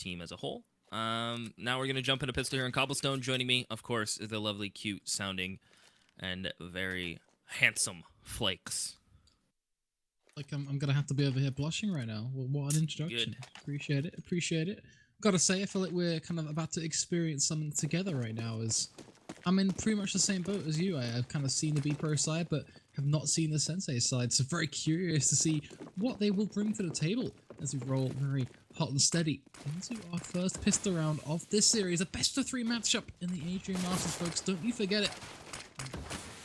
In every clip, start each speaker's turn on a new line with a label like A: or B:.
A: team as a whole. Now we're going to jump into pistol here in Cobblestone. Joining me, of course, is the lovely, cute sounding and very handsome Flakes.
B: Like, I'm gonna have to be over here blushing right now. Well, what an introduction.
A: Good.
B: Appreciate it. Appreciate it. Gotta say, I feel like we're kind of about to experience something together right now. As I'm in pretty much the same boat as you. I've kind of seen the Bpro side, but have not seen the Sensei side. So very curious to see what they will bring to the table as we roll very hot and steady into our first pistol round of this series. A best of 3 matchup in the Adria Masters, folks. Don't you forget it.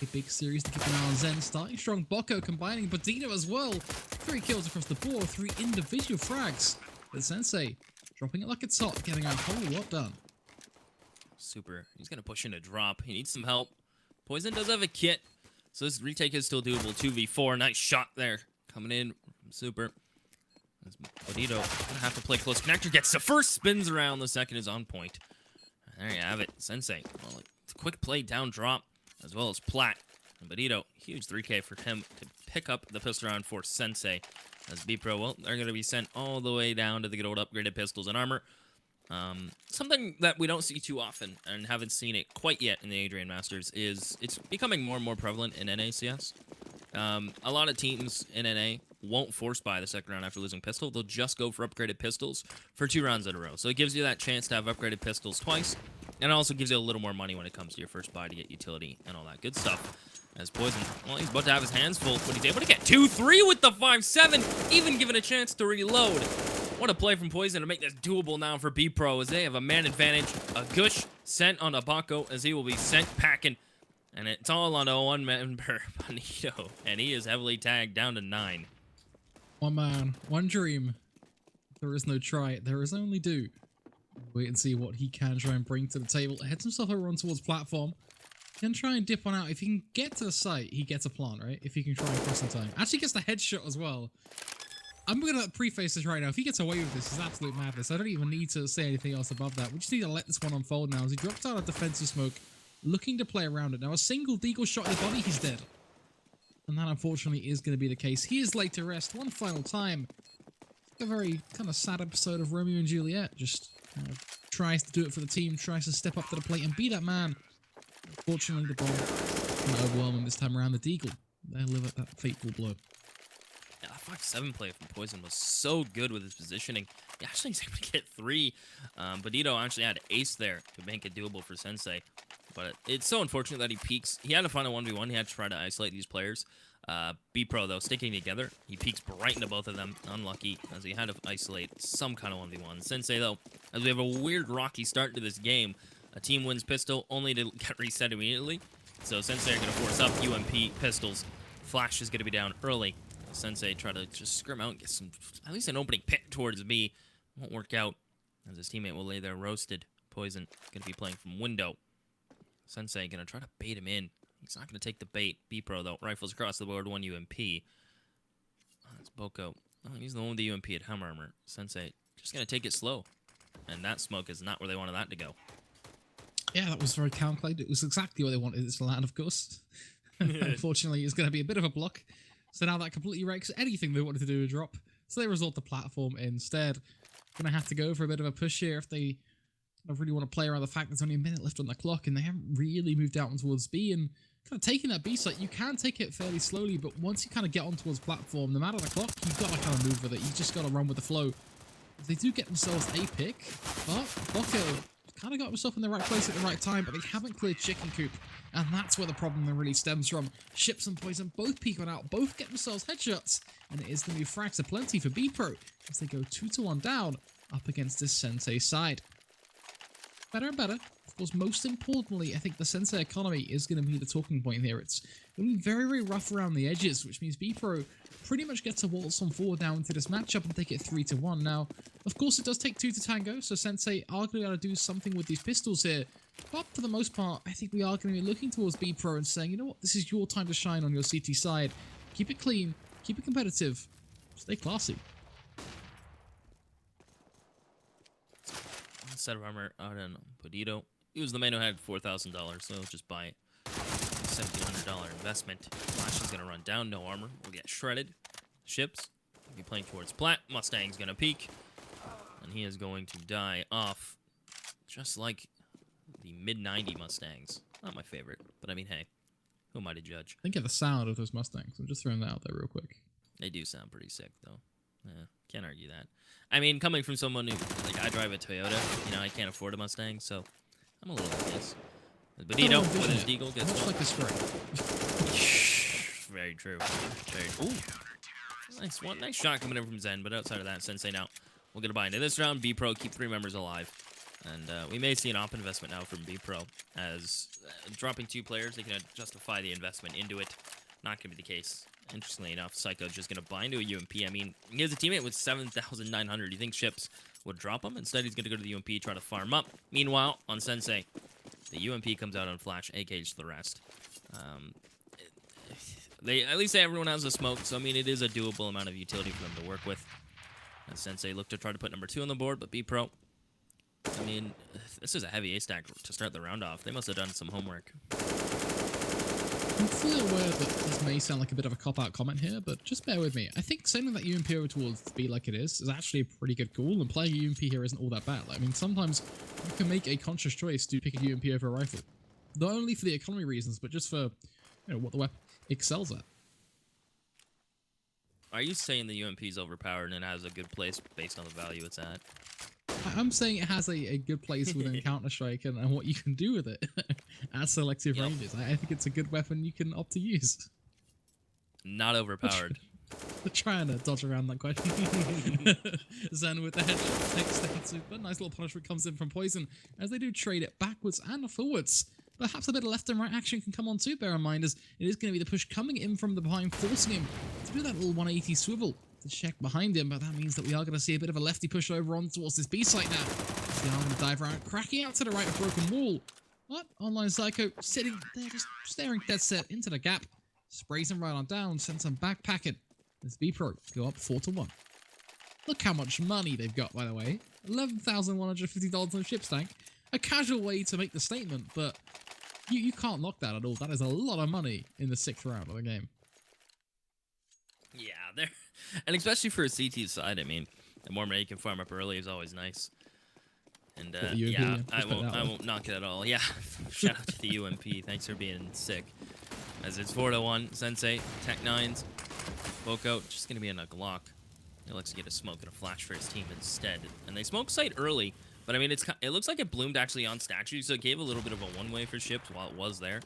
B: A big series to keep an eye on. Zen starting strong. Bpro combining Badino as well. 3 kills across the board, 3 individual frags. But Sensei dropping it like it's hot, getting a whole lot done.
A: Super. He's going to push in a drop. He needs some help. Poison does have a kit, so this retake is still doable. 2v4. Nice shot there. Coming in from Super. Badino going to have to play close. Connector gets the first, spins around. The second is on point. There you have it. Sensei. Well, it's a quick play down drop, as well as Plat. And Badino, huge 3k for him to pick up the pistol round for Sensei. As Bpro, well, they're going to be sent all the way down to the good old upgraded pistols and armor. Something that we don't see too often, and haven't seen it quite yet in the Adrian Masters, is it's becoming more and more prevalent in NACS. A lot of teams in NA won't force buy the second round after losing pistol. They'll just go for upgraded pistols for 2 rounds in a row. So it gives you that chance to have upgraded pistols twice, and it also gives you a little more money when it comes to your first buy to get utility and all that good stuff. As Poison, well, he's about to have his hands full, but he's able to get 2-3 with the 5-7, even given a chance to reload. What a play from Poison to make this doable now for Bpro, as they have a man advantage. A Gush sent on Abako, as he will be sent packing. And it's all on a one-member Bonito, and he is heavily tagged down to 9.
B: One man, one dream. There is no try, there is only do. Wait and see what he can try and bring to the table. Heads himself over on towards platform. He can try and dip one out. If he can get to the site, he gets a plant, right? If he can try and cross in time. Actually gets the headshot as well. I'm going to preface this right now. If he gets away with this, it's absolute madness. I don't even need to say anything else above that. We just need to let this one unfold now. As he drops out of defensive smoke, looking to play around it. Now, a single deagle shot in the body, he's dead. And that, unfortunately, is going to be the case. He is laid to rest one final time. A very kind of sad episode of Romeo and Juliet. Just tries to do it for the team, tries to step up to the plate and be that man. Unfortunately, the ball kind of overwhelming this time around. The deagle, they live at that fateful blow.
A: Yeah, that 5-7 play from Poison was so good with his positioning. He actually was able to get 3. Badino actually had ace there to make it doable for Sensei. But it's so unfortunate that he peeks. He had to find a 1v1. He had to try to isolate these players. Bpro, though, sticking together. He peeks right into both of them. Unlucky, as he had to isolate some kind of 1v1. Sensei, though, as we have a weird rocky start to this game, a team wins pistol only to get reset immediately. So Sensei are going to force up UMP pistols. Flash is going to be down early. Sensei try to just scrim out and get some, at least an opening pick towards me. Won't work out, as his teammate will lay there roasted. Poison going to be playing from window. Sensei going to try to bait him in. He's not going to take the bait. Bpro, though, rifles across the board, 1 UMP. That's Boko. Oh, he's the one with the UMP at Helm Armor. Sensei just going to take it slow. And that smoke is not where they wanted that to go.
B: Yeah, that was very calculated. It was exactly what they wanted it to land, of course. Unfortunately, it's going to be a bit of a block. So now that completely wrecks anything they wanted to do a drop. So they resort to platform instead. Going to have to go for a bit of a push here if they really want to play around the fact there's only a minute left on the clock and they haven't really moved out towards B. And kind of taking that B site, you can take it fairly slowly, but once you kind of get on towards platform, no matter the clock, you've got to kind of move with it. You just got to run with the flow. They do get themselves a pick, but Boko kind of got himself in the right place at the right time, but they haven't cleared Chicken Coop, and that's where the problem really stems from. Ships and Poison both peek on out, both get themselves headshots, and it is going to be frags aplenty for Bpro as they go 2-1 down up against this Sensei side. Better and better. Of course, most importantly, I think the Sensei economy is going to be the talking point here. It's going to be very, very rough around the edges, which means Bpro pretty much gets to waltz on forward now into this matchup and take it 3-1. Now, of course, it does take 2 to tango, so Sensei are going to do something with these pistols here. But for the most part, I think we are going to be looking towards Bpro and saying, you know what, this is your time to shine on your CT side. Keep it clean, keep it competitive, stay classy.
A: Set of armor out on Badino. He was the man who had $4,000, so just buy it. $1,700 investment. Flash is going to run down, no armor. We'll get shredded. Ships. Be playing towards Plat. Mustang's going to peek. And he is going to die off just like the mid-90 Mustangs. Not my favorite, but I mean, hey, who am I to judge?
B: Think of the sound of those Mustangs. I'm just throwing that out there real quick.
A: They do sound pretty sick, though. Yeah, can't argue that. I mean, coming from someone who, like, I drive a Toyota, you know, I can't afford a Mustang, so I'm a little envious. Benito with his Deagle gets
B: much
A: one.
B: like a spray.
A: Very true. Very. Ooh. Nice shot coming in from Zen, but outside of that, Sensei now will get a buy into this round. Bpro keep 3 members alive. And we may see an op investment now from Bpro, as dropping 2 players, they can justify the investment into it. Not going to be the case. Interestingly enough, Psycho's just going to buy into a UMP. I mean, he has a teammate with 7,900. You think Chips would drop him? Instead, he's going to go to the UMP, try to farm up. Meanwhile, on Sensei, the UMP comes out on Flash, AK's the rest. At least everyone has a smoke, so I mean, it is a doable amount of utility for them to work with. As Sensei looked to try to put number 2 on the board, but Bpro, I mean, this is a heavy A-stack to start the round off. They must have done some homework.
B: I'm fully aware that this may sound like a bit of a cop-out comment here, but just bear with me. I think sending that UMP over towards B like it is actually a pretty good call, and playing a UMP here isn't all that bad. Like, I mean, sometimes you can make a conscious choice to pick a UMP over a rifle. Not only for the economy reasons, but just for, you know, what the weapon excels at.
A: Are you saying the UMP is overpowered and it has a good place based on the value it's at?
B: I'm saying it has a good place within Counter-Strike and what you can do with it at selective ranges. I think it's a good weapon you can opt to use.
A: Not overpowered.
B: We're trying to dodge around that question. Zen with the headshot takes the hit super. Nice little punishment comes in from Poison as they do trade it backwards and forwards. Perhaps a bit of left and right action can come on too, bear in mind, as it is going to be the push coming in from the behind, forcing him to do that little 180 swivel to check behind him, but that means that we are going to see a bit of a lefty push over on towards this B site now. They are going to dive around, cracking out to the right of broken wall. What? Online Psycho sitting there just staring dead set into the gap. Sprays him right on down, sends him backpacking. This Bpro go up 4-1. Look how much money they've got, by the way. $11,150 on a ship's tank. A casual way to make the statement, but you can't knock that at all. That is a lot of money in the 6th round of the game.
A: Yeah, there, and especially for a CT side, I mean, the more money you can farm up early is always nice. And yeah, I won't knock it at all. Yeah, shout out to the UMP. Thanks for being sick. As it's 4-1, Sensei, Tech 9s, Bpro just gonna be in a Glock. He looks to get a smoke and a flash for his team instead, and they smoke site early. But I mean, it looks like it bloomed actually on statue, so it gave a little bit of a one-way for Ships while it was there.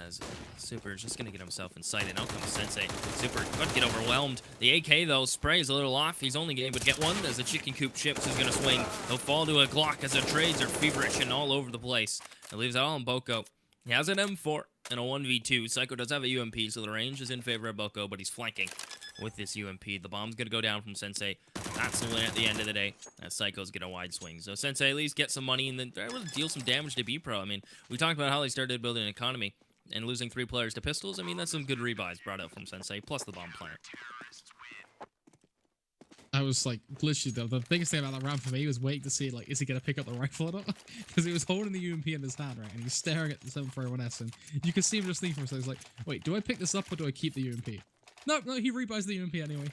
A: As Super is just going to get himself in sight, and out comes Sensei. Super could get overwhelmed. The AK, though, Spray is a little off. He's only able to get one as the chicken coop Ships is going to swing. He'll fall to a Glock as the trades are feverish and all over the place. It leaves it all on Bpro. He has an M4 and a 1v2. Psycho does have a UMP, so the range is in favor of Bpro, but he's flanking with this UMP. The bomb's going to go down from Sensei. That's the win at the end of the day, as Psycho's get a wide swing. So Sensei at least get some money, and then they're able to deal some damage to Bpro. I mean, we talked about how they started building an economy, and losing 3 players to pistols. I mean, that's some good rebuys brought out from Sensei, plus the bomb plant.
B: I was like, literally, the biggest thing about that round for me was waiting to see, like, is he going to pick up the rifle or not? Because he was holding the UMP in his hand, right? And he's staring at the 741S, and you can see him just thinking for himself, he's like, wait, do I pick this up or do I keep the UMP? No, he rebuys the UMP anyway.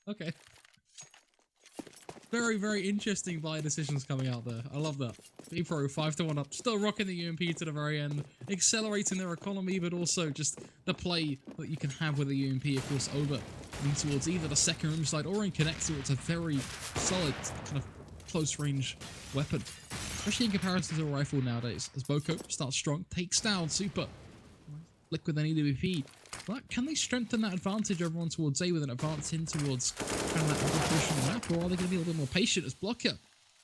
B: Okay. Very, very interesting buy decisions coming out there. I love that. Bpro 5-1 up, still rocking the UMP to the very end, accelerating their economy, but also just the play that you can have with the UMP, of course, over towards either the second room side or in connector. It's a very solid kind of close range weapon, especially in comparison to a rifle nowadays. As Bpro starts strong, takes down Super. Liquid then EWP. But can they strengthen that advantage over on towards A with an advance in towards kind of that other portion of the map, or are they going to be a little bit more patient as Blocker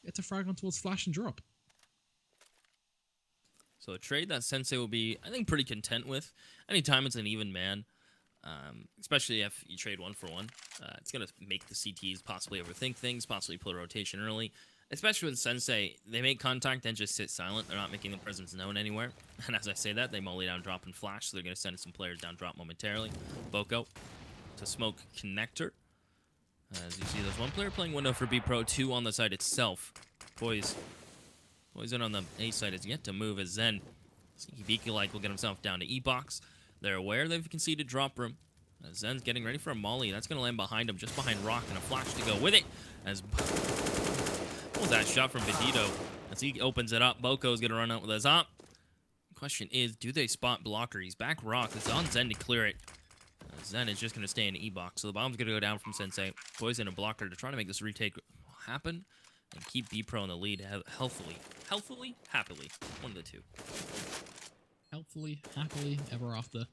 B: get to frag on towards Flash and drop?
A: So a trade that Sensei will be, I think, pretty content with. Anytime it's an even man, especially if you trade 1-for-1, it's going to make the CTs possibly overthink things, possibly pull a rotation early. Especially with Sensei, they make contact and just sit silent. They're not making their presence known anywhere. And as I say that, they molly down drop and flash, so they're going to send some players down drop momentarily. Bpro to smoke connector. As you see, there's one player playing window for Bpro, 2 on the side itself. Poison on the A side is yet to move as Zen. Hibiki like will get himself down to E-box. They're aware they've conceded drop room. Zen's getting ready for a molly. That's going to land behind him, just behind Rock, and a flash to go with it. As pulls that shot from Bandito. As he opens it up, Boko's going to run out with his op. Question is, do they spot blocker? He's back rock. It's on Zen to clear it. Zen is just going to stay in E-box. So the bomb's going to go down from Sensei. Poison and blocker to try to make this retake happen and keep Bpro in the lead healthily. Healthily? Happily. One of the two.
B: Helpfully, happily, ever after.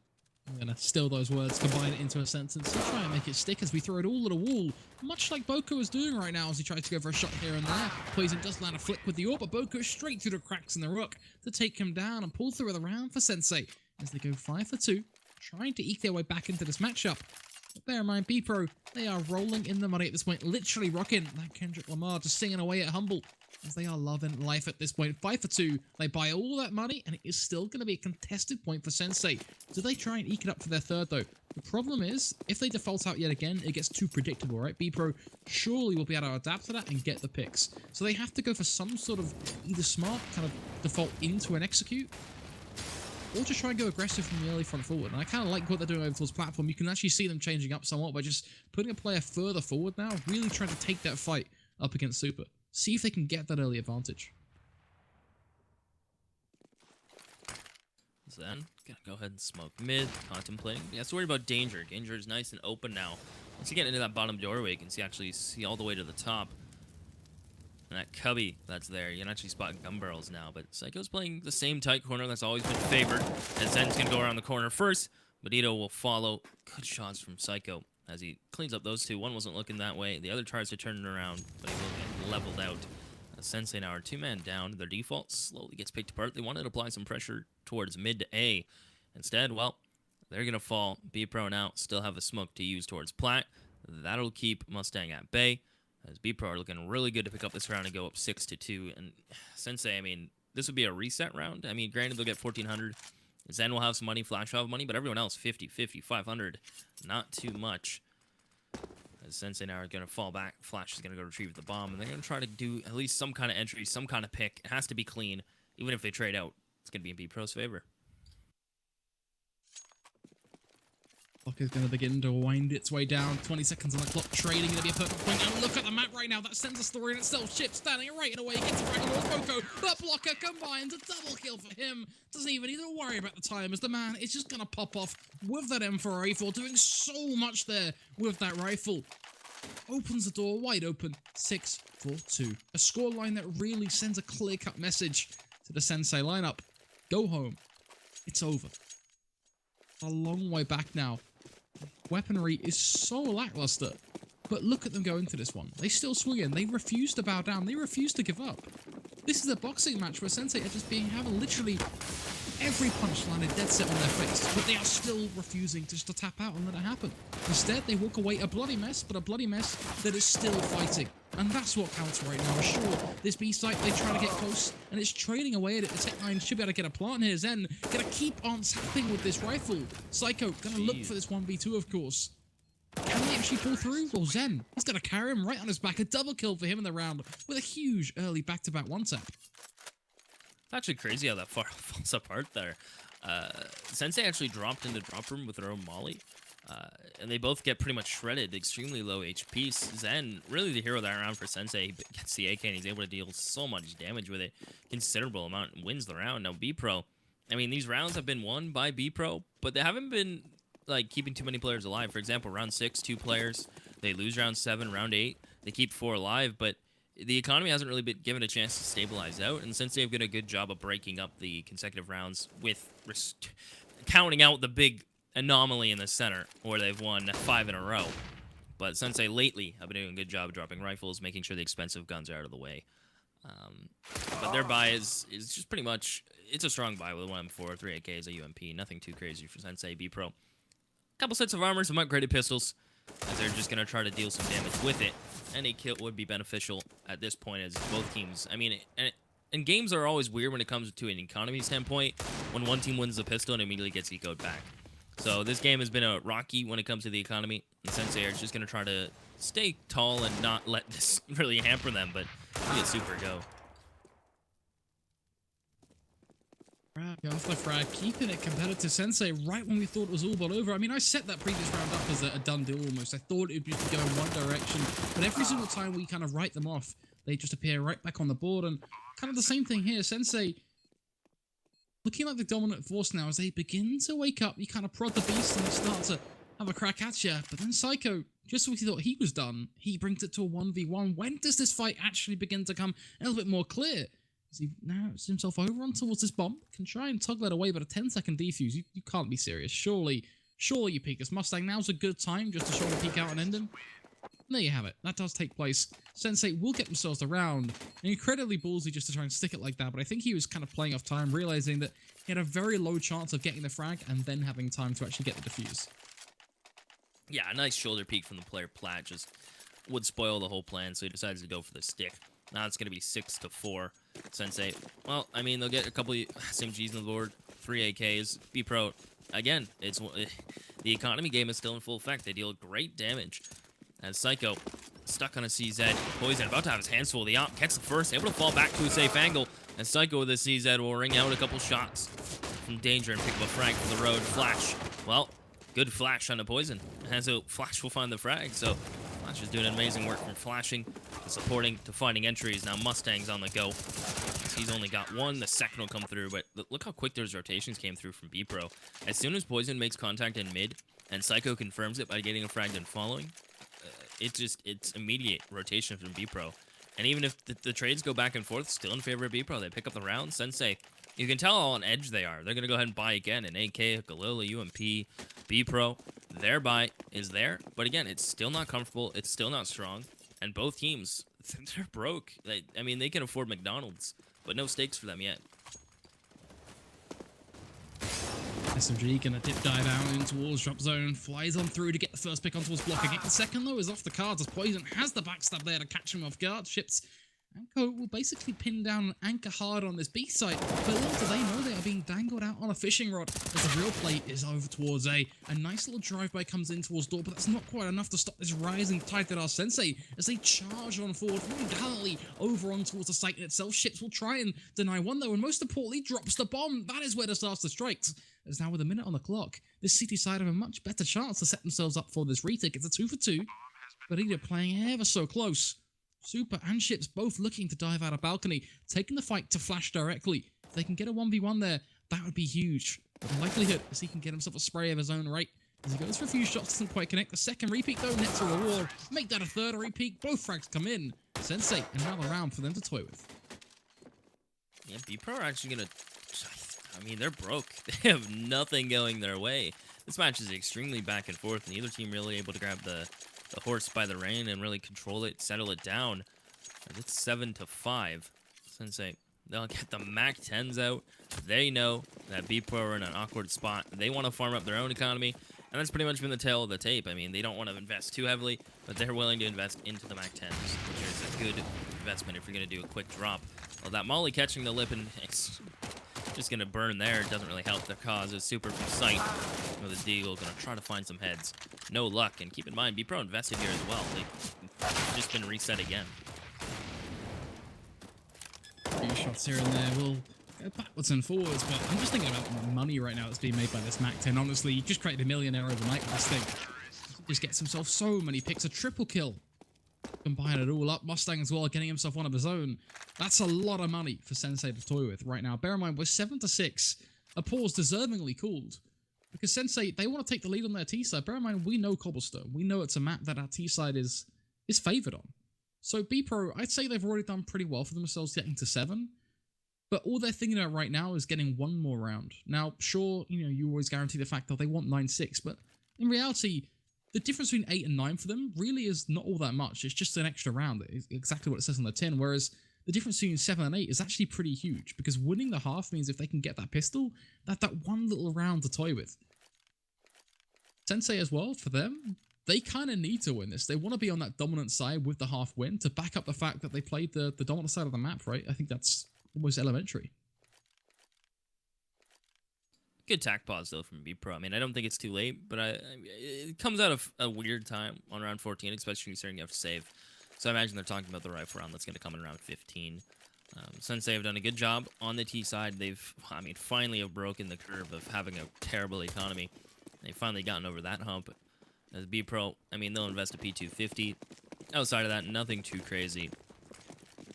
B: I'm going to steal those words, combine it into a sentence, and try and make it stick as we throw it all at a wall, much like Boko is doing right now as he tries to go for a shot here and there. Poison does land a flick with the orb, but Boko straight through the cracks in the rook to take him down and pull through the round for Sensei as they go 5 for 2, trying to eke their way back into this matchup. But bear in mind, Bpro, they are rolling in the money at this point, literally rocking that Kendrick Lamar, just singing away at Humble, as they are loving life at this point. 5 for 2, they buy all that money, and it is still going to be a contested point for Sensei. Do they try and eke it up for their third, though? The problem is, if they default out yet again, it gets too predictable, right? Bpro surely will be able to adapt to that and get the picks. So they have to go for some sort of either smart kind of default into an execute, or just try and go aggressive from the early front forward. And I kind of like what they're doing over towards platform. You can actually see them changing up somewhat by just putting a player further forward now, really trying to take that fight up against Super. See if they can get that early advantage.
A: Zen gonna go ahead and smoke mid, contemplating. Yeah, so worry about danger. Danger is nice and open now. Once you get into that bottom doorway, you can actually see all the way to the top. And that cubby that's there, you can actually spot gun barrels now. But Psycho's playing the same tight corner that's always been favored. As Zen's going to go around the corner first. Bandito will follow. Good shots from Psycho as he cleans up those two. One wasn't looking that way. The other tries to turn it around, but he will get leveled out. Sensei now are 2-man down. Their default slowly gets picked apart. They wanted to apply some pressure towards mid to A. Instead, well, they're going to fall. Bpro now still have a smoke to use towards plat. That'll keep Mustang at bay. As Bpro are looking really good to pick up this round and go up 6-2. And Sensei, I mean, this would be a reset round. I mean, granted, they'll get 1,400. Zen will have some money, Flash will have money, but everyone else, 50, 50, 500. Not too much. As Sensei now are going to fall back. Flash is going to go retrieve the bomb, and they're going to try to do at least some kind of entry, some kind of pick. It has to be clean. Even if they trade out, it's going to be in Bpro's favor.
B: Clock is going to begin to wind its way down. 20 seconds on the clock. Trading going to be a perfect point. And look at the map right now. That sends a story in itself. Chip standing right away. Gets a Dragon Lord Boko. The blocker combines a double kill for him. Doesn't even need to worry about the time as the man is just going to pop off with that M4 A4. Doing so much there with that rifle. Opens the door wide open. 6-4-2. A scoreline that really sends a clear-cut message to the Sensei lineup. Go home. It's over. A long way back now. Weaponry is so lackluster. But look at them go into this one. They still swing in. They refuse to bow down. They refuse to give up. This is a boxing match where Sensei are just having literally every punch landed dead set on their face. But they are still refusing just to tap out and let it happen. Instead, they walk away a bloody mess, but a bloody mess that is still fighting. And that's what counts right now. Sure, this B site, they try to get close, and it's trading away at it. The tech line should be able to get a plant here. Zen gonna keep on tapping with this rifle. Psycho gonna look for this 1v2, of course. Can they actually pull through? Well, Zen, he's gonna carry him right on his back. A double kill for him in the round with a huge early back-to-back one-tap.
A: It's actually crazy how that far falls apart there. Sensei actually dropped in the drop room with their own molly. And they both get pretty much shredded, extremely low HP. Zen, really the hero of that round for Sensei, he gets the AK and he's able to deal so much damage with it. Considerable amount and wins the round. Now, Bpro, I mean, these rounds have been won by Bpro, but they haven't been, like, keeping too many players alive. For example, round 6, 2 players. They lose round 7, round 8. They keep 4 alive, but the economy hasn't really been given a chance to stabilize out, and Sensei have done a good job of breaking up the consecutive rounds with counting out the big anomaly in the center, where they've won 5 in a row. But Sensei lately have been doing a good job of dropping rifles, making sure the expensive guns are out of the way. But their buy is just pretty much, it's a strong buy with 1 M4, 3 AKs, a UMP, nothing too crazy for Sensei. Bpro, couple sets of armor, some upgraded pistols, as they're just going to try to deal some damage with it. Any kill would be beneficial at this point, as both teams, I mean, and games are always weird when it comes to an economy standpoint, when one team wins the pistol and immediately gets ecoed back. So this game has been a rocky when it comes to the economy, and Sensei are just going to try to stay tall and not let this really hamper them, but we get super go.
B: After frag, keeping it competitive. Sensei right when we thought it was all but over. I mean, I set that previous round up as a done deal almost. I thought it would just go in one direction, but every single time we kind of write them off, they just appear right back on the board. And kind of the same thing here. Sensei looking like the dominant force now as they begin to wake up. You kind of prod the beast and they start to have a crack at you. But then Psycho, just when he thought he was done, he brings it to a 1v1. When does this fight actually begin to come a little bit more clear? As he narrows himself over on towards this bomb, can try and tug that away, but a 10-second defuse, you can't be serious. Surely you peek this Mustang. Now's a good time just to show him peek out and end him. And there you have it. That does take place. Sensei will get themselves around. Incredibly ballsy just to try and stick it like that, but I think he was kind of playing off time, realizing that he had a very low chance of getting the frag and then having time to actually get the defuse.
A: Yeah, a nice shoulder peek from the player Plat just would spoil the whole plan, so he decides to go for the stick. Now it's going to be 6-4. Sensei, well, I mean, they'll get a couple SMGs on the board, 3 AKs. Bpro, again, the economy game is still in full effect. They deal great damage. As Psycho, stuck on a CZ. Poison, about to have his hands full. The op gets the first, able to fall back to a safe angle. And Psycho with a CZ will ring out a couple shots from danger and pick up a frag for the road. Flash, well, good flash on the Poison. And so Flash will find the frag, so Flash is doing amazing work from flashing to supporting to finding entries. Now Mustang's on the go. He's only got one. The second will come through, but look how quick those rotations came through from Bpro. As soon as Poison makes contact in mid, and Psycho confirms it by getting a frag and following, it's immediate rotation from Bpro. And even if the trades go back and forth, still in favor of Bpro, they pick up the round. Sensei, you can tell how on edge they are. They're going to go ahead and buy again. An AK, Galila, UMP, Bpro. Their buy is there. But again, it's still not comfortable. It's still not strong. And both teams, they're broke. I mean, they can afford McDonald's, but no stakes for them yet.
B: SMG gonna dip dive out in towards drop zone, flies on through to get the first pick on towards block. Again, the second though is off the cards as Poison has the backstab there to catch him off guard. Ships Anko will basically pin down and anchor hard on this B site, but little do they know they are being dangled out on a fishing rod as the real play is over towards A. A nice little drive-by comes in towards door, but that's not quite enough to stop this rising tide that our Sensei as they charge on forward really gallantly over on towards the site in itself. Ships will try and deny one though, and most importantly drops the bomb. That is where the disaster strikes. As now with a minute on the clock, this City side have a much better chance to set themselves up for this retake. It's a 2 for 2, but either playing ever so close. Super and Ships both looking to dive out of balcony, taking the fight to Flash directly. If they can get a 1v1 there, that would be huge. But the likelihood is he can get himself a spray of his own right. As he goes for a few shots, doesn't quite connect. The second repeat though, nets a reward. Make that a third repeat. Both frags come in. Sensei, another round for them to toy with.
A: Yeah, Bpro are actually going to... I mean, they're broke. They have nothing going their way. This match is extremely back and forth. Neither team really able to grab the horse by the rein and really control it, settle it down. It's 7-5. Sensei, they'll get the Mac 10s out. They know that Bpro are in an awkward spot. They want to farm up their own economy, and that's pretty much been the tale of the tape. I mean, they don't want to invest too heavily, but they're willing to invest into the Mac 10s, which is a good investment if you're going to do a quick drop. Well, that Molly catching the lip and it's just going to burn there. It doesn't really help their cause. It's super from sight. With a Deagle, going to try to find some heads. No luck, and keep in mind, Bpro invested here as well. They've just been reset again.
B: A few shots here and there will go backwards and forwards, but I'm just thinking about the money right now that's being made by this Mac 10. Honestly, you just created a millionaire overnight with this thing. He just gets himself so many picks, a triple kill. Combine it all up, Mustang as well, getting himself one of his own. That's a lot of money for Sensei to toy with right now. Bear in mind, we're 7-6. A pause deservingly called. Because Sensei, they want to take the lead on their T-side. Bear in mind, we know Cobblestone. We know it's a map that our T-side is favoured on. So Bpro, I'd say they've already done pretty well for themselves getting to 7. But all they're thinking about right now is getting one more round. Now, sure, you always guarantee the fact that they want 9-6. But in reality, the difference between 8 and 9 for them really is not all that much. It's just an extra round. It's exactly what it says on the tin. Whereas the difference between 7 and 8 is actually pretty huge. Because winning the half means if they can get that pistol, that one little round to toy with. Sensei as well, for them, they kind of need to win this. They want to be on that dominant side with the half win to back up the fact that they played the dominant side of the map, right? I think that's almost elementary.
A: Good tack pause, though, from Bpro. I mean, I don't think it's too late, but it comes out of a weird time on round 14, especially considering you have to save. So I imagine they're talking about the rifle round that's going to come in around 15. Sensei have done a good job on the T side. They've, I mean, finally have broken the curve of having a terrible economy. They've finally gotten over that hump. As Bpro, I mean, they'll invest a P250. Outside of that, nothing too crazy.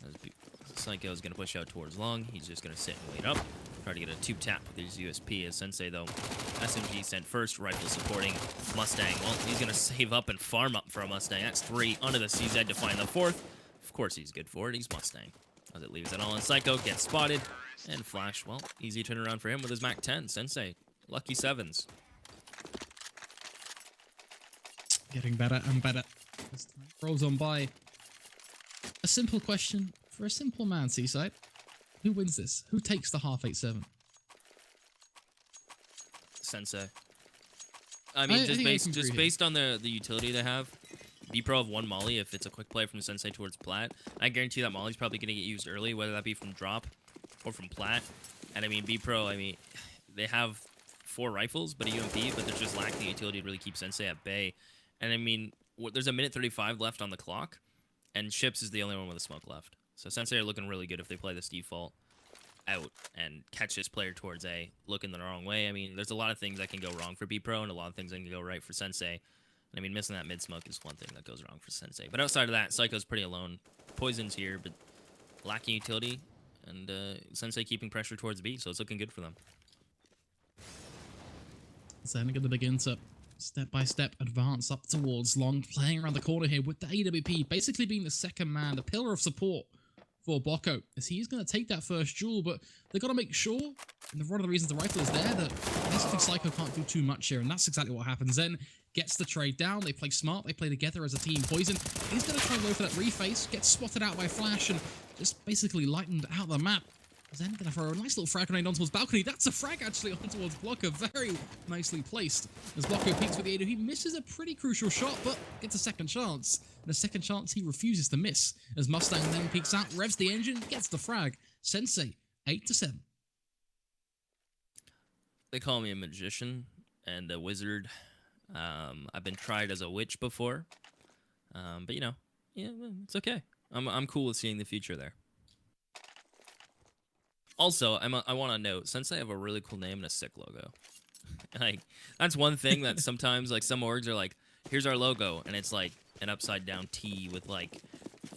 A: As Psycho is going to push out towards long. He's just going to sit and wait up. Try to get a tube tap with his USP. As Sensei, though, SMG sent first. Rifle supporting Mustang. Well, he's going to save up and farm up for a Mustang. That's 3 onto the CZ to find the 4th. Of course he's good for it. He's Mustang. As it leaves it all in Psycho. Gets spotted. And Flash, well, easy turnaround for him with his Mac 10. Sensei, lucky 7s.
B: Getting better and better as time rolls on by. A simple question for a simple man, Seaside. Who wins this? Who takes the half 8-7?
A: Sensei. I mean, just based on the utility they have, Bpro have one Molly if it's a quick play from Sensei towards Plat. I guarantee that Molly's probably going to get used early, whether that be from drop or from Plat. And I mean, Bpro, I mean, they have 4 rifles, but a UMP, but they're just lacking the utility to really keep Sensei at bay. And I mean, there's a minute 35 left on the clock, and Chips is the only one with a smoke left. So Sensei are looking really good if they play this default out and catch this player towards A, looking the wrong way. I mean, there's a lot of things that can go wrong for Bpro, and a lot of things that can go right for Sensei. And I mean, missing that mid-smoke is one thing that goes wrong for Sensei. But outside of that, Psycho's pretty alone. Poison's here, but lacking utility, and Sensei keeping pressure towards B, so it's looking good for them.
B: So they're going to begin to step-by-step advance up towards long, playing around the corner here with the AWP, basically being the second man, the pillar of support for Bocco, as he's going to take that first duel, but they've got to make sure, and one of the reasons the rifle is there, that basically Psycho can't do too much here, and that's exactly what happens. Then gets the trade down, they play smart, they play together as a team. Poison, he's going to try and go for that reface, gets spotted out by Flash, and just basically lightened out the map. Then going to throw a nice little frag grenade on towards balcony. That's a frag actually on towards Blocker. Very nicely placed. As Blocker peeks with the AW, he misses a pretty crucial shot, but gets a second chance. And a second chance he refuses to miss. As Mustang then peeks out, revs the engine, gets the frag. Sensei, 8-7.
A: They call me a magician and a wizard. I've been tried as a witch before. But you know, yeah, it's okay. I'm cool with seeing the future there. Also, I want to note, Sensei have a really cool name and a sick logo. Like, that's one thing that sometimes, like, some orgs are like, here's our logo, and it's like an upside down T with like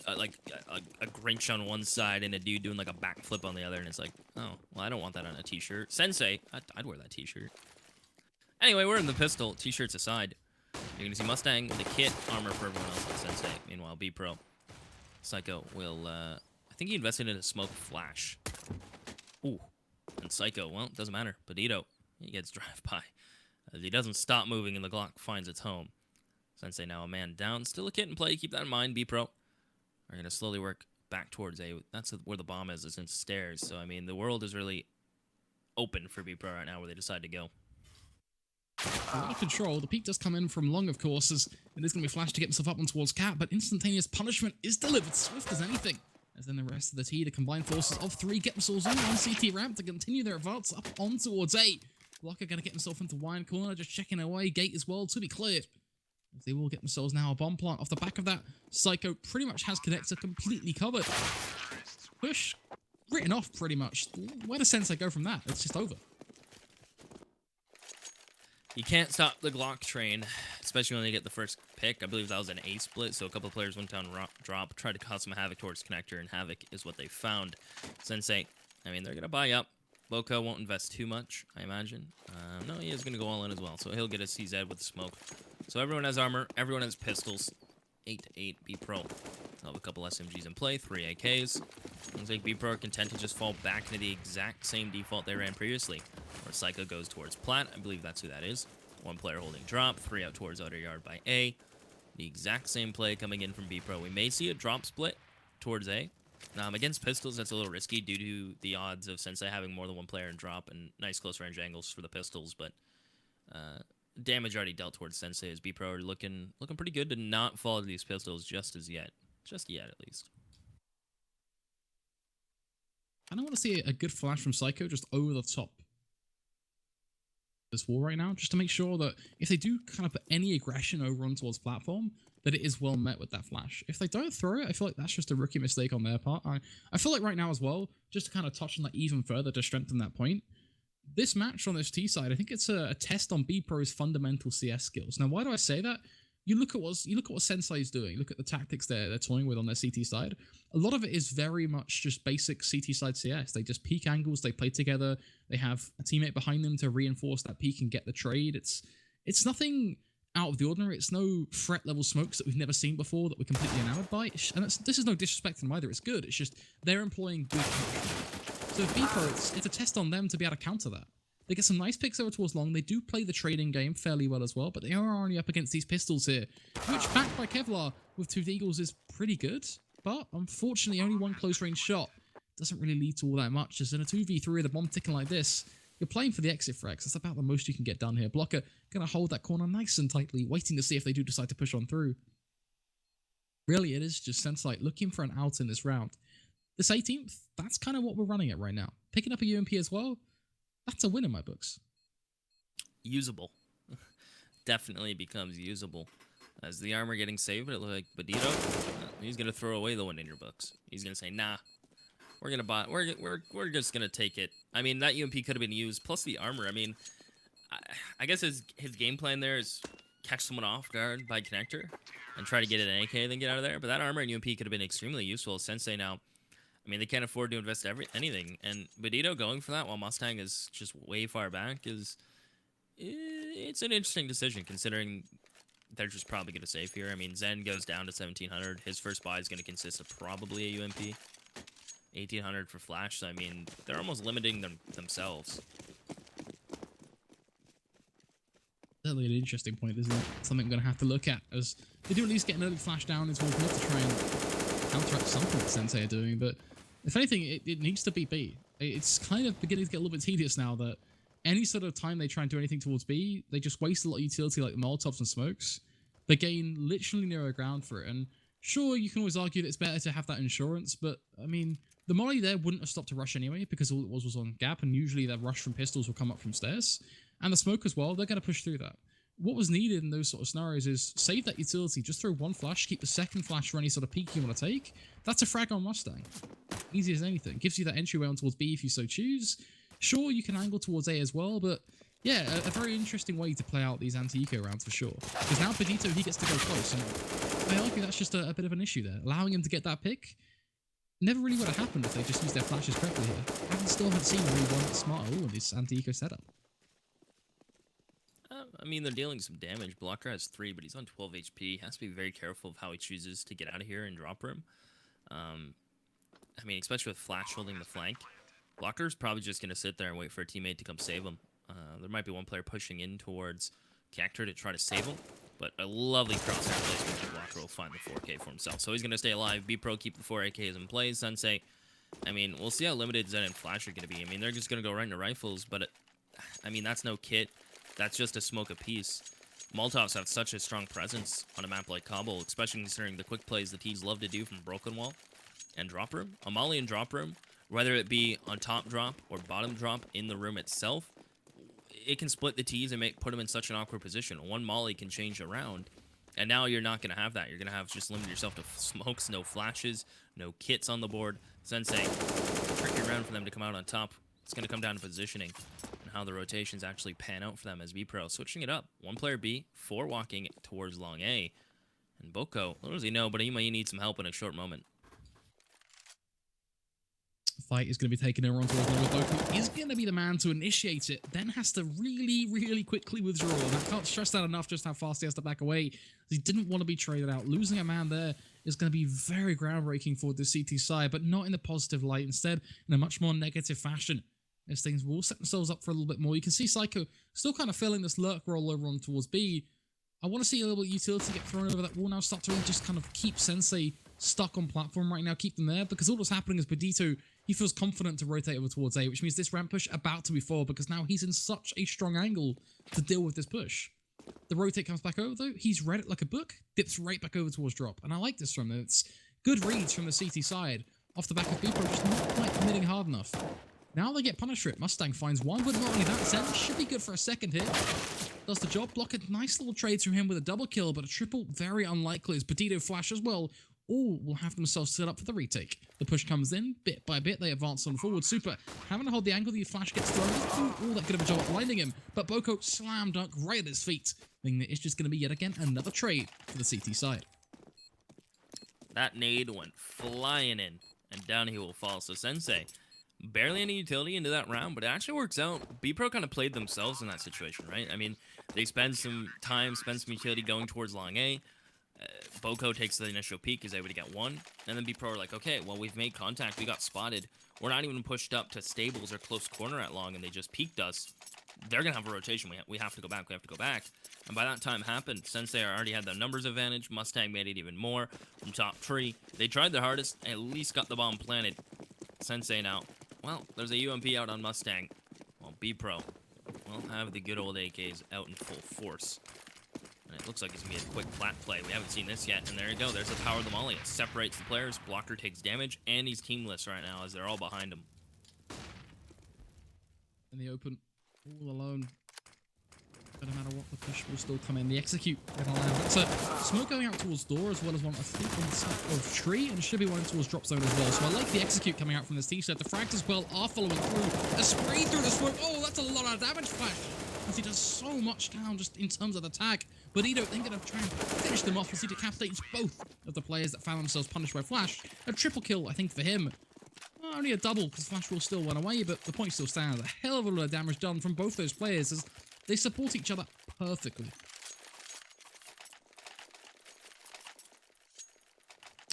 A: a Grinch on one side and a dude doing like a backflip on the other, and it's like, oh, well, I don't want that on a t-shirt. Sensei, I'd wear that t-shirt. Anyway, we're in the pistol, t-shirts aside. You're gonna see Mustang with a kit, armor for everyone else with Sensei. Meanwhile, Bpro, Psycho will, I think he invested in a smoke flash. Ooh, and Psycho, well, doesn't matter. Bonito, he gets drive-by. As he doesn't stop moving and the Glock finds its home. Sensei now a man down. Still a kit in play, keep that in mind. Bpro are going to slowly work back towards A. That's where the bomb is, it's in stairs. So, I mean, the world is really open for Bpro right now where they decide to go.
B: A lot of control. The peak does come in from long, of course, as it is going to be Flash to get himself up and towards Cat, but instantaneous punishment is delivered swift as anything. As then the rest of the T, the combined forces of 3 get themselves in on CT ramp to continue their advance up on towards A. Blocker going to get himself into wine corner, just checking away. Gate as well to be cleared. As they will get themselves now a bomb plant. Off the back of that, Psycho pretty much has Connector completely covered. Push written off pretty much. Where does Sensei go from that? It's just over.
A: You can't stop the Glock train, especially when they get the first pick. I believe that was an A split, so a couple of players went down drop, tried to cause some havoc towards Connector, and havoc is what they found. Sensei, I mean, they're going to buy up. Boko won't invest too much, I imagine. No, he is going to go all in as well, so he'll get a CZ with the smoke. So everyone has armor, everyone has pistols. 8-8 Bpro. They'll have a couple SMGs in play, 3 AKs. Looks like Bpro are content to just fall back into the exact same default they ran previously, where Psycho goes towards Plat. I believe that's who that is. 1 player holding drop, 3 out towards outer yard by A. The exact same play coming in from Bpro. We may see a drop split towards A. Against pistols, that's a little risky due to the odds of Sensei having more than 1 player in drop and nice close range angles for the pistols, but damage already dealt towards Sensei as Bpro are looking pretty good to not fall to these pistols just yet. Just yet, at least.
B: I don't want to see a good flash from Psycho just over the top. this war right now, just to make sure that if they do kind of put any aggression over on towards platform, that it is well met with that flash. If they don't throw it, I feel like that's just a rookie mistake on their part. I feel like right now as well, just to kind of touch on that even further to strengthen that point, this match on this T side, I think it's a test on Bpro's fundamental CS skills. Now, why do I say that? You look at what Sensei is doing. Look at the tactics they're toying with on their CT side. A lot of it is very much just basic CT side CS. They just peek angles, they play together, they have a teammate behind them to reinforce that peek and get the trade. It's nothing out of the ordinary. It's no threat level smokes that we've never seen before that we're completely enamored by. And this is no disrespect to them either. It's good. It's just they're employing good coaching. So Bpro, it's a test on them to be able to counter that. They get some nice picks over towards long. They do play the trading game fairly well as well, but they are only up against these pistols here, which backed by Kevlar with 2 Deagles is pretty good. But unfortunately, only one close range shot doesn't really lead to all that much. As in a 2v3 with a bomb ticking like this, you're playing for the exit frags. That's about the most you can get done here. Blocker going to hold that corner nice and tightly, waiting to see if they do decide to push on through. Really, it is just Sensei looking for an out in this round. This 18th, that's kind of what we're running at right now. Picking up a UMP as well, that's a win in my books.
A: Usable. Definitely becomes usable. As the armor getting saved, it looks like Badito, he's going to throw away the one in your books. He's going to say, nah, we're going to buy, we're just going to take it. I mean, that UMP could have been used, plus the armor. I mean, I guess his game plan there is catch someone off guard by connector and try to get an AK, then get out of there. But that armor and UMP could have been extremely useful. Sensei now, I mean, they can't afford to invest anything, and Badito going for that while Mustang is just way far back it's an interesting decision, considering they're just probably going to save here. I mean, Zen goes down to 1700. His first buy is going to consist of probably a UMP. 1800 for Flash, so I mean, they're almost limiting themselves.
B: Certainly an interesting point, isn't it? Something I'm going to have to look at, as they do at least get an early Flash down into mid to try and counteract something that Sensei are doing, but if anything, it needs to be B. It's kind of beginning to get a little bit tedious now that any sort of time they try and do anything towards B, they just waste a lot of utility like the Molotovs and smokes. They gain literally narrow ground for it, and sure, you can always argue that it's better to have that insurance, but I mean, the molly there wouldn't have stopped to rush anyway, because all it was on gap, and usually that rush from pistols will come up from stairs. And the smoke as well, they're going to push through that. What was needed in those sort of scenarios is save that utility, just throw one flash, keep the second flash for any sort of peek you want to take. That's a frag on Mustang. Easy as anything. Gives you that entryway on towards B if you so choose. Sure, you can angle towards A as well, but yeah, a very interesting way to play out these anti-eco rounds for sure. Because now Badito, he gets to go close, and I argue that's just a bit of an issue there. Allowing him to get that pick never really would have happened if they just used their flashes correctly here. I still haven't seen really one smart at all in this anti-eco setup.
A: I mean, they're dealing some damage. Blocker has 3, but he's on 12 HP. He has to be very careful of how he chooses to get out of here and drop room. I mean, especially with Flash holding the flank. Blocker's probably just going to sit there and wait for a teammate to come save him. There might be one player pushing in towards Cactor to try to save him, but a lovely crosshair placement from Blocker will find the 4K for himself. So he's going to stay alive. Bpro keep the 4 AKs in play. Sensei, I mean, we'll see how limited Zen and Flash are going to be. I mean, they're just going to go right into rifles, but I mean, that's no kit. That's just a smoke apiece. Molotovs have such a strong presence on a map like Cobble, especially considering the quick plays the T's love to do from Broken Wall and Drop Room. A molly and Drop Room, whether it be on top drop or bottom drop in the room itself, it can split the T's and put them in such an awkward position. One molly can change around, and now you're not going to have that. You're going to have just limit yourself to smokes, no flashes, no kits on the board. Sensei, tricky round for them to come out on top. It's going to come down to positioning and how the rotations actually pan out for them as Bpro. Switching it up. 1 player B, 4 walking towards long A. And Boko, little does he know, but he might need some help in a short moment.
B: Fight is going to be taken over onto Boko. Is going to be the man to initiate it, then has to really quickly withdraw. And I can't stress that enough just how fast he has to back away. He didn't want to be traded out. Losing a man there is going to be very groundbreaking for the CT side, but not in the positive light. Instead, in a much more negative fashion. As things will set themselves up for a little bit more. You can see Psycho still kind of feeling this lurk roll over on towards B. I want to see a little bit of utility get thrown over that wall now, start to really just kind of keep Sensei stuck on platform right now, keep them there, because all that's happening is Badito, he feels confident to rotate over towards A, which means this ramp push about to be forward, because now he's in such a strong angle to deal with this push. The rotate comes back over though, he's read it like a book, dips right back over towards drop, and I like this from him. It's good reads from the CT side, off the back of Bpro, just not quite committing hard enough. Now they get punished for it. Mustang finds one, but not only that, Zen should be good for a second hit. Does the job. Block a nice little trade through him with a double kill, but a triple, very unlikely as Petito Flash as well. All will have themselves set up for the retake. The push comes in, bit by bit, they advance on forward. Super, having to hold the angle, the Flash gets thrown. Doesn't do all that good of a job at blinding him, but Bpro slam dunk right at his feet. Thinking that it's just going to be yet again another trade for the CT side.
A: That nade went flying in, and down he will fall. So Sensei, barely any utility into that round, but it actually works out. Bpro kind of played themselves in that situation, right? I mean, they spend some time, spend some utility going towards long A. Bpro takes the initial peek, is able to get one, and then Bpro are like, okay, well, we've made contact, we got spotted, we're not even pushed up to stables or close corner at long, and they just peeked us. They're gonna have a rotation, we have to go back, and by that time happened, Sensei already had the numbers advantage, Mustang made it even more from top tree. They tried their hardest, at least got the bomb planted. Sensei now, well, there's a UMP out on Mustang, well, Bpro will have the good old AKs out in full force. And it looks like it's going to be a quick plat play. We haven't seen this yet. And there you go. There's the power of the molly. It separates the players. Blocker takes damage. And he's teamless right now as they're all behind him.
B: In the open, all alone. But no matter what, the push will still come in. The execute. So smoke going out towards door as well as one, I think, on the side of tree. And should be one towards drop zone as well. So I like the execute coming out from this T-shirt. The frags as well are following through. A spray through the smoke. Oh, that's a lot of damage, Flash. As he does so much down just in terms of the tag. But Edo then going to try and finish them off as he decapitates both of the players that found themselves punished by Flash. A triple kill, I think, for him. Well, only a double, because Flash will still run away, but the point still stands. A hell of a lot of damage done from both those players as they support each other perfectly.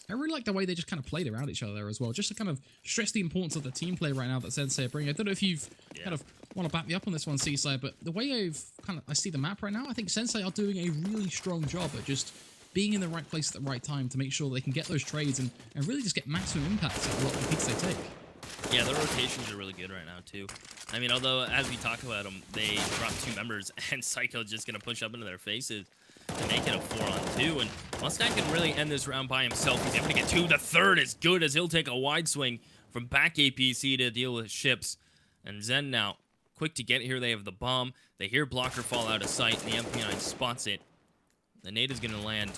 B: I really like the way they just kind of played around each other there as well. Just to kind of stress the importance of the team play right now that Sensei are bringing. I don't know if you've kind of want to back me up on this one, Seaside, but the way I see the map right now, I think Sensei are doing a really strong job at just being in the right place at the right time to make sure they can get those trades and really just get maximum impact at a lot of the peaks they take.
A: Yeah, the rotations are really good right now, too. I mean, although, as we talk about them, they dropped 2 members, and Psycho's just going to push up into their faces to make it a 4-on-2, and Mustang can really end this round by himself. He's able to get 2. The third is good, as he'll take a wide swing from back APC to deal with ships. And Zen now, quick to get here. They have the bomb. They hear Blocker fall out of sight, and the MP9 spots it. The nade is going to land,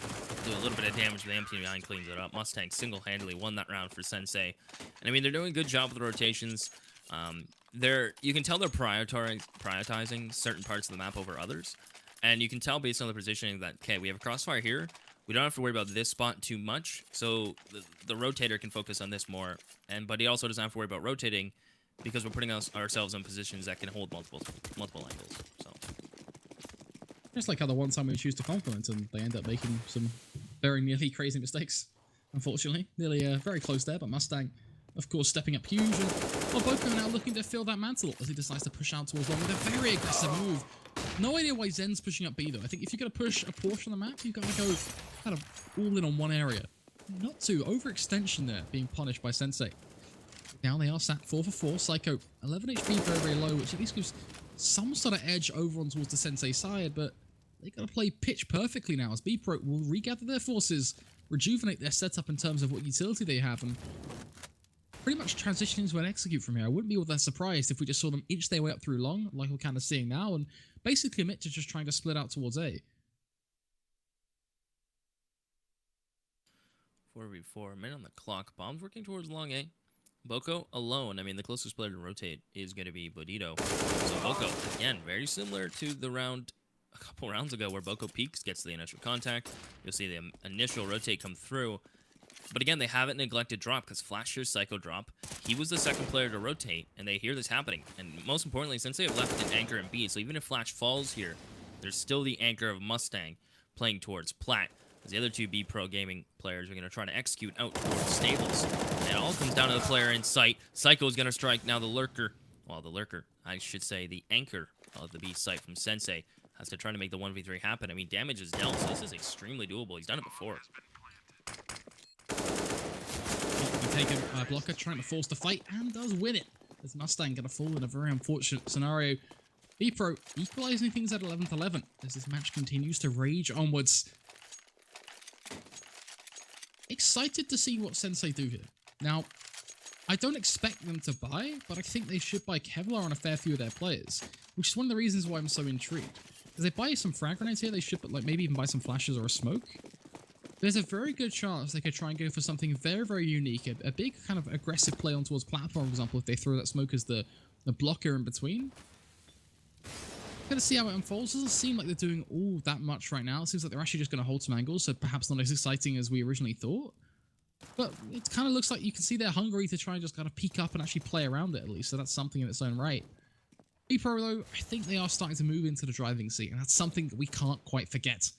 A: do a little bit of damage, but the MP9 cleans it up. Mustang single-handedly won that round for Sensei. And I mean, they're doing a good job with the rotations. You can tell they're prioritizing certain parts of the map over others. And you can tell based on the positioning that, okay, we have a crossfire here. We don't have to worry about this spot too much. So the rotator can focus on this more. But he also doesn't have to worry about rotating because we're putting ourselves in positions that can hold multiple angles. So.
B: Just like how the one time we choose to compliment and they end up making some very nearly crazy mistakes, unfortunately. Nearly very close there, but Mustang, of course, stepping up huge. And Bpro now looking to fill that mantle as he decides to push out towards long with a very aggressive move. No idea why Zen's pushing up B, though. I think if you're going to push a portion of the map, you've got to go kind of all in on one area. Not to. Overextension there, being punished by Sensei. Now they are sat 4 for 4. Psycho, 11 HP, very, very low, which at least gives some sort of edge over on towards the Sensei side, but they got to play pitch perfectly now as Bpro will regather their forces, rejuvenate their setup in terms of what utility they have, and pretty much transition into an execute from here. I wouldn't be all that surprised if we just saw them inch their way up through long, like we're kind of seeing now, and basically commit to just trying to split out towards A.
A: 4v4, minute on the clock. Bombs working towards long A. Bpro alone. I mean, the closest player to rotate is going to be Bodito. So Bpro, again, very similar to the round a couple rounds ago where Bpro peeks, gets the initial contact. You'll see the initial rotate come through. But again, they haven't neglected drop because Flasher's Psycho drop. He was the second player to rotate, and they hear this happening. And most importantly, since they have left an anchor in B, so even if Flash falls here, there's still the anchor of Mustang playing towards Plat. As the other 2 Bpro gaming players are going to try to execute out towards stables. And it all comes down to the player in sight. Psycho is going to strike now the lurker. Well, the lurker, I should say the anchor of the B site from Sensei has to try to make the 1v3 happen. I mean, damage is dealt, so this is extremely doable. He's done it before.
B: Taken by Blocker, trying to force the fight, and does win it. As Mustang going to fall in a very unfortunate scenario. Bpro equalizing things at 11-11 as this match continues to rage onwards. Excited to see what Sensei do here. Now, I don't expect them to buy, but I think they should buy Kevlar on a fair few of their players, which is one of the reasons why I'm so intrigued. If they buy some frag grenades here, they should, like, maybe even buy some flashes or a smoke. There's a very good chance they could try and go for something very, very unique, a big kind of aggressive play on towards platform, for example, if they throw that smoke as the blocker in between. Gonna see how it unfolds. Doesn't seem like they're doing all that much right now. It seems like they're actually just going to hold some angles, so perhaps not as exciting as we originally thought. But it kind of looks like you can see they're hungry to try and just kind of peek up and actually play around it at least, so that's something in its own right. Bpro, though, I think they are starting to move into the driving seat, and that's something that we can't quite forget.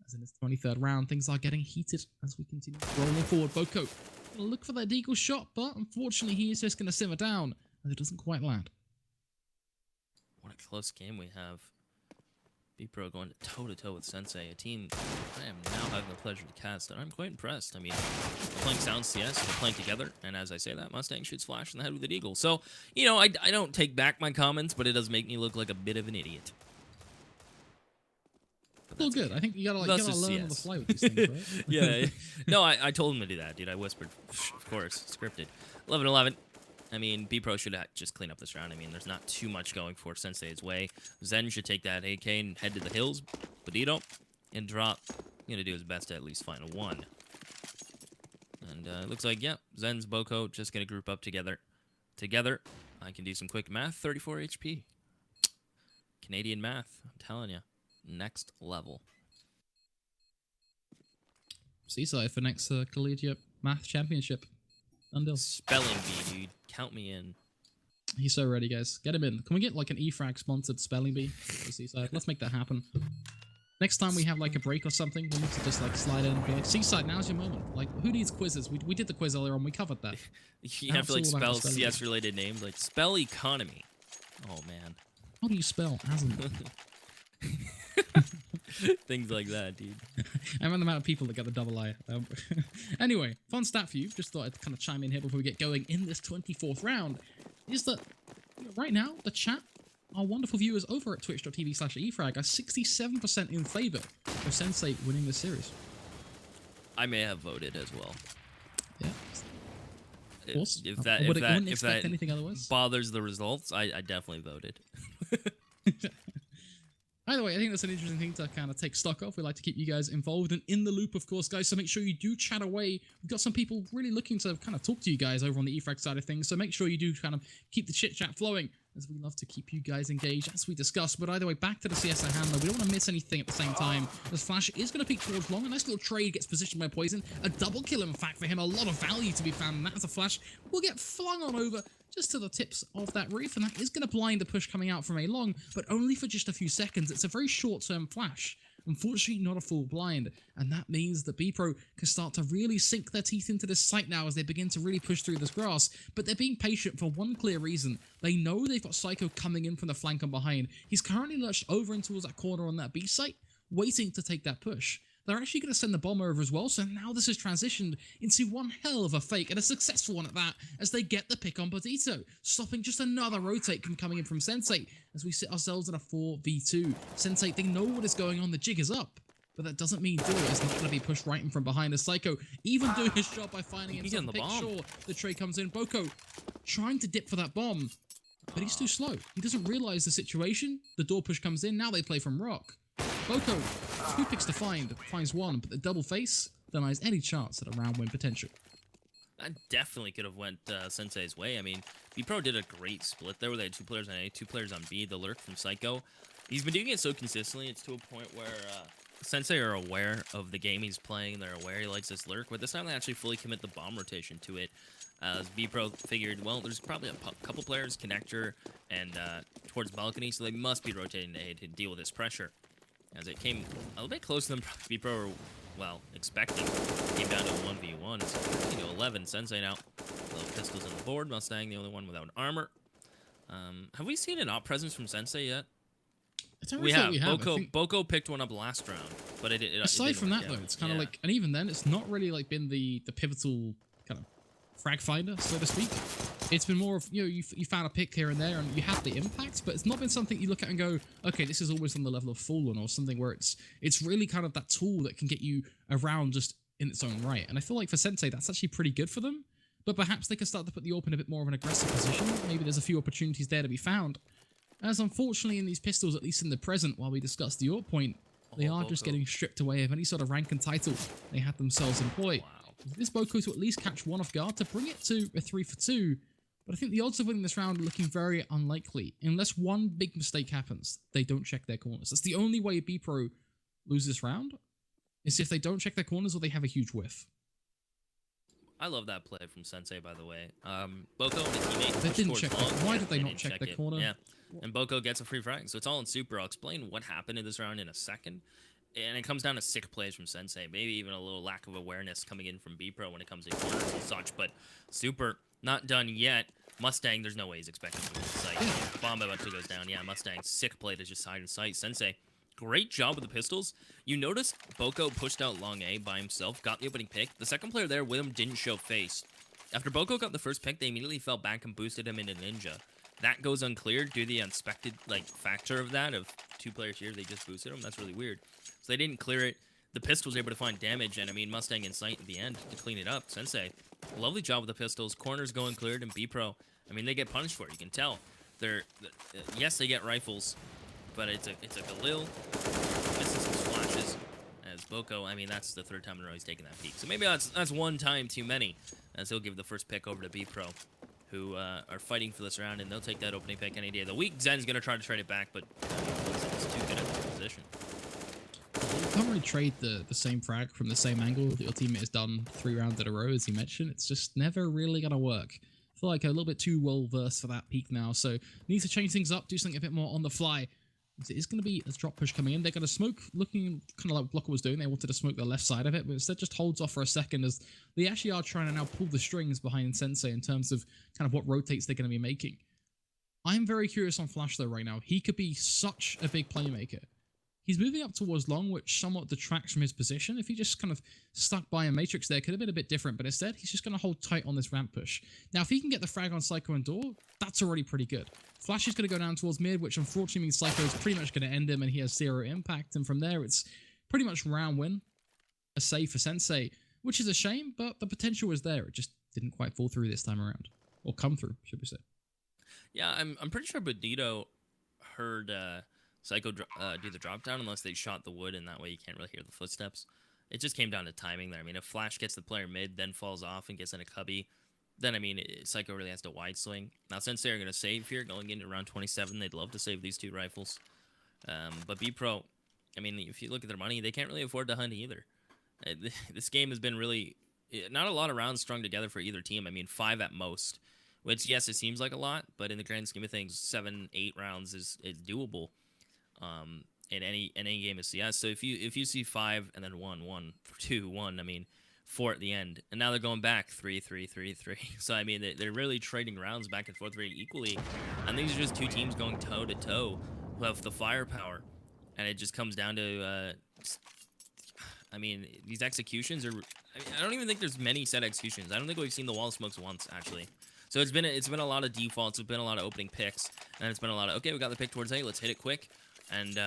B: As in this 23rd round, things are getting heated as we continue rolling forward. Bpro gonna look for that deagle shot, but unfortunately he is just going to simmer down, and it doesn't quite land.
A: What a close game we have. Bpro going toe-to-toe with Sensei, a team I am now having the pleasure to cast, and I'm quite impressed. I mean, they're playing sound CS, they're playing together, and as I say that, Mustang shoots Flash in the head with the Deagle. So, you know, I don't take back my comments, but it does make me look like a bit of an idiot.
B: Well, good. I think you gotta learn on the fly with these things, right?
A: Yeah. No, I told him to do that, dude. I whispered, of course, scripted. 11-11. I mean, Bpro should just clean up this round. I mean, there's not too much going for Sensei's way. Zen should take that AK and head to the hills. Badito and drop. He's going to do his best to at least find a 1. And it looks like, yeah, Zen's Bpro just going to group up together. I can do some quick math. 34 HP. Canadian math. I'm telling you. Next level.
B: Seaside for next collegiate math championship. Undil.
A: Spelling bee, dude. Count me in.
B: He's so ready, guys. Get him in. Can we get like an EFrag sponsored spelling bee for Seaside? Let's make that happen. Next time we have like a break or something, we need to just like slide in and be like, Seaside, now's your moment. Like, who needs quizzes? We did the quiz earlier on, we covered that.
A: You have to like spell CS related names, like spell economy. Oh man.
B: How do you spell ASM?
A: Things like that, dude.
B: I remember the amount of people that get the double I. Anyway, fun stat for you. Just thought I'd kind of chime in here before we get going in this 24th round. Is that right now, the chat, our wonderful viewers over at twitch.tv/efrag are 67% in favor of Sensei winning this series.
A: I may have voted as well.
B: Yeah. Of course.
A: If that
B: anything otherwise.
A: Bothers the results, I definitely voted.
B: Either way, I think that's an interesting thing to kind of take stock of. We like to keep you guys involved and in the loop, of course, guys. So make sure you do chat away. We've got some people really looking to kind of talk to you guys over on the EFrag side of things. So make sure you do kind of keep the chit chat flowing, as we love to keep you guys engaged as we discuss. But either way, back to the CSI handler. We don't want to miss anything at the same time. As Flash is going to peek towards long. A nice little trade gets positioned by Poison. A double kill, in fact, for him. A lot of value to be found. And that as a Flash will get flung on over just to the tips of that roof, and that is going to blind the push coming out from A long, but only for just a few seconds. It's a very short-term flash. Unfortunately, not a full blind, and that means that Bpro can start to really sink their teeth into this site now as they begin to really push through this grass, but they're being patient for one clear reason. They know they've got Psycho coming in from the flank and behind. He's currently lurched over in towards that corner on that B site, waiting to take that push. They're actually going to send the bomb over as well, so now this has transitioned into one hell of a fake, and a successful one at that, as they get the pick on Badito, stopping just another rotate coming in from Sensei, as we sit ourselves in a 4v2. Sensei, they know what is going on, the jig is up, but that doesn't mean Duo is not going to be pushed right in from behind, as Psycho even doing his job by finding himself a pick. Sure, the trade comes in. Bpro trying to dip for that bomb, but he's too slow. He doesn't realize the situation. The door push comes in, now they play from Rock. Bpro, 2 picks to find, finds 1, but the double face denies any chance at a round win potential.
A: That definitely could have went Sensei's way. I mean, Bpro did a great split there where they had 2 players on A, 2 players on B, the lurk from Psycho. He's been doing it so consistently, it's to a point where Sensei are aware of the game he's playing, they're aware he likes this lurk, but this time they actually fully commit the bomb rotation to it. As Bpro figured, well, there's probably a couple players, connector, and towards balcony, so they must be rotating to A to deal with this pressure. As it came a little bit closer than Bpro were, well, expecting. Came down to a 1v1. It's 13-11. Sensei now. Little pistols on the board. Mustang, the only one without armor. Have we seen an op presence from Sensei yet? We have. Bpro picked one up last round, but
B: aside from that, though, it's kind of like, and even then, it's not really like been the pivotal kind of frag finder, so to speak. It's been more of, you found a pick here and there and you have the impact, but it's not been something you look at and go, okay, this is always on the level of Fallen, or something where it's really kind of that tool that can get you around just in its own right. And I feel like for Sensei, that's actually pretty good for them. but perhaps they could start to put the AWP in a bit more of an aggressive position. Maybe there's a few opportunities there to be found. As unfortunately in these pistols, at least in the present, while we discuss the AWP point, they are just getting stripped away of any sort of rank and title they had themselves employ.
A: Wow.
B: This Bpro to at least catch one off guard to bring it to a 3 for 2, but I think the odds of winning this round are looking very unlikely. Unless one big mistake happens, they don't check their corners. That's the only way Bpro lose this round, is if they don't check their corners or they have a huge whiff.
A: I love that play from Sensei, by the way. Boko and his teammate
B: They didn't check
A: long.
B: Why did they not check their corner?
A: Yeah, and Boko gets a free frag, so it's all in super. I'll explain what happened in this round in a second. And it comes down to sick plays from Sensei, maybe even a little lack of awareness coming in from Bpro when it comes to corners and such. But super, not done yet. Mustang, there's no way he's expecting to win the site. Bomb about to goes down. Yeah, Mustang, sick play to just hide in sight. Sensei, great job with the pistols. You notice Boko pushed out long A by himself, got the opening pick. The second player there with him didn't show face. After Boko got the first pick, they immediately fell back and boosted him into Ninja. That goes uncleared due to the unexpected factor of that, of 2 players here, they just boosted him. That's really weird. So they didn't clear it. The pistol was able to find damage, and I mean, Mustang in sight at the end to clean it up. Sensei, lovely job with the pistols. Corners going cleared, and Bpro, I mean, they get punished for it. You can tell. Yes, they get rifles, but it's a Galil. Misses some splashes. As Boko, I mean, that's the 3rd time in a row he's taken that peek. So maybe that's one time too many, as he'll give the first pick over to Bpro, who are fighting for this round, and they'll take that opening pick any day. The weak Zen's going to try to trade it back, but it's too good at the position.
B: You can't really trade the same frag from the same angle that your teammate has done 3 rounds in a row, as you mentioned. It's just never really going to work. I feel like a little bit too well-versed for that peak now, so need to change things up, do something a bit more on the fly. It is going to be a drop push coming in. They're going to smoke, looking kind of like Blocker was doing. They wanted to smoke the left side of it, but instead just holds off for a second as they actually are trying to now pull the strings behind Sensei in terms of kind of what rotates they're going to be making. I'm very curious on Flash though right now. He could be such a big playmaker. He's moving up towards long, which somewhat detracts from his position. If he just kind of stuck by a Matrix there, could have been a bit different, but instead, he's just going to hold tight on this ramp push. Now, if he can get the frag on Psycho and Door, that's already pretty good. Flash is going to go down towards mid, which unfortunately means Psycho is pretty much going to end him, and he has 0 impact, and from there, it's pretty much round win. A save for Sensei, which is a shame, but the potential was there. It just didn't quite fall through this time around. Or come through, should we say.
A: Yeah, I'm pretty sure Bandito heard Psycho do the drop down unless they shot the wood, and that way you can't really hear the footsteps. It just came down to timing there. I mean, if Flash gets the player mid, then falls off and gets in a cubby, then, I mean, Psycho really has to wide swing. Now, Sensei are going to save here, going into round 27. They'd love to save these 2 rifles. But Bpro, I mean, if you look at their money, they can't really afford to hunt either. This game has been really, not a lot of rounds strung together for either team. I mean, 5 at most, which, yes, it seems like a lot, but in the grand scheme of things, 7, 8 rounds is doable. In any game of CS. So if you see 5 and then 1, 1, 2, 1, I mean 4 at the end, and now they're going back 3, 3, 3, 3. So I mean they're really trading rounds back and forth very equally, and these are just 2 teams going toe to toe who have the firepower, and it just comes down to I mean these executions are. I don't even think there's many set executions. I don't think we've seen the wall smokes once actually. So it's been a lot of defaults. It's been a lot of opening picks, and it's been a lot of okay, we got the pick towards A. Let's hit it quick. And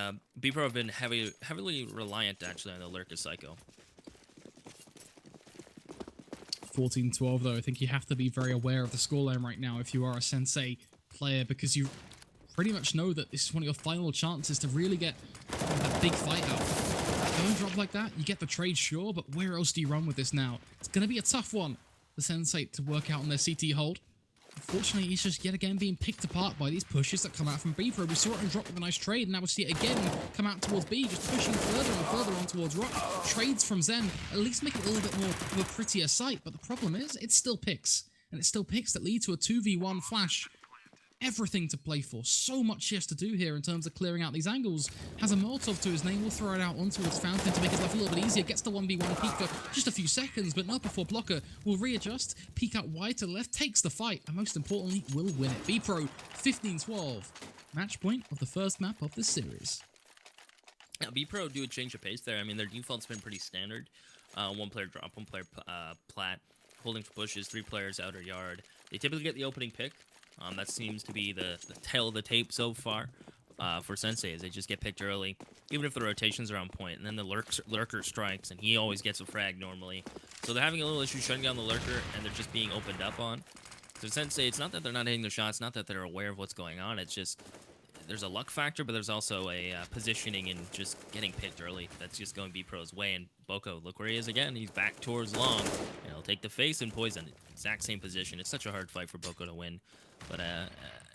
A: Bpro have been heavily reliant, actually, on the lurk of Psycho.
B: 14-12, though. I think you have to be very aware of the scoreline right now if you are a Sensei player, because you pretty much know that this is one of your final chances to really get that big fight out. Don't drop like that. You get the trade, sure, but where else do you run with this now? It's going to be a tough one for Sensei to work out on their CT hold. Unfortunately, he's just yet again being picked apart by these pushes that come out from Bpro. We saw it and drop with a nice trade, and now we see it again come out towards B, just pushing further and further on towards Rock. Trades from Zen, at least make it a little bit more of a prettier sight, but the problem is, it's still picks. And it's still picks that lead to a 2v1 Flash. Everything to play for. So much he has to do here in terms of clearing out these angles. Has a Molotov to his name. Will throw it out on towards Fountain to make his life a little bit easier. Gets the 1v1 peek for just a few seconds, but not before Blocker will readjust, peek out wide to the left, takes the fight, and most importantly, will win it. Bpro, 15-12. Match point of the first map of this series.
A: Now, Bpro do a change of pace there. I mean, their default's been pretty standard. 1 player drop, 1 player plat, holding for bushes, 3 players outer yard. They typically get the opening pick. That seems to be the tail of the tape so far. for Sensei is they just get picked early, even if the rotations are on point, and then the lurker strikes, and he always gets a frag normally. So they're having a little issue shutting down the lurker, and they're just being opened up on. So Sensei, it's not that they're not hitting their shots, not that they're aware of what's going on, it's just there's a luck factor, but there's also a positioning and just getting picked early. That's just going Bpro's way, and Boko, look where he is again. He's back towards long, and he'll take the face and poison. Exact same position. It's such a hard fight for Boko to win. But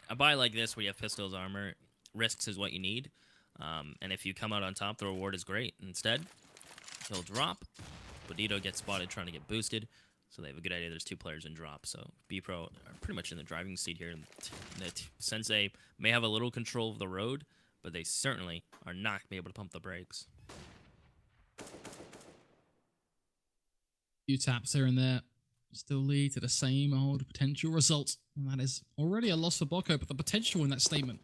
A: a buy like this where you have pistols, armor, risks is what you need. And if you come out on top, the reward is great. Instead, he'll drop. Bodito gets spotted trying to get boosted. So they have a good idea. There's 2 players in drop. So Bpro are pretty much in the driving seat here. Sensei may have a little control of the road, but they certainly are not going to be able to pump the brakes.
B: Few taps here and there still lead to the same old potential result. And that is already a loss for Boko, but the potential in that statement,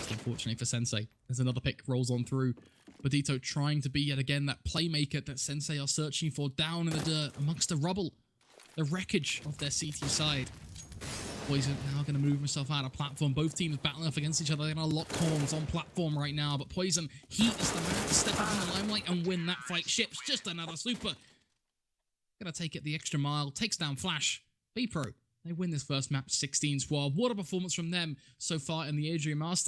B: unfortunately for Sensei, as another pick rolls on through. Bodito trying to be yet again that playmaker that Sensei are searching for down in the dirt amongst the rubble, the wreckage of their CT side. Poison now going to move himself out of platform. Both teams battling off against each other. They're going to lock horns on platform right now, but Poison, he is the man to step up in the limelight and win that fight. Ships just another super. Going to take it the extra mile. Takes down Flash. Bpro, they win this first map 16-12. What a performance from them so far in the Adria Masters.